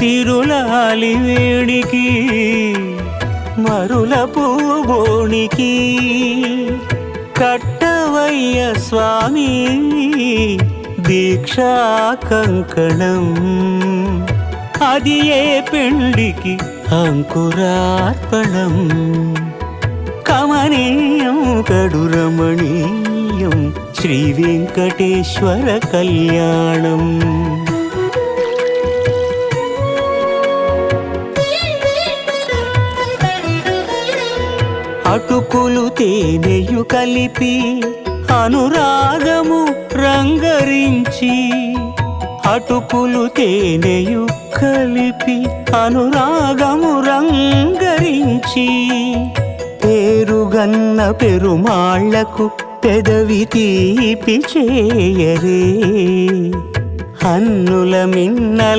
తిరులాలి వేడికి మరుల పూబోనికి కట్టవయ్య స్వామి దీక్షా కంకణం అది ఏ పెండికి అంకురార్పణం కమనీయం కడురమణీయం శ్రీ వెంకటేశ్వర కళ్యాణం అటుకులు తేనెయు కలిపి అనురాగము రంగరించి అటుకులు తేనెయు కలిపి అనురాగము రంగరించి పేరుగన్న పెరుమాళ్లకు పెదవి తీపి చేయరే అన్నుల మిన్నల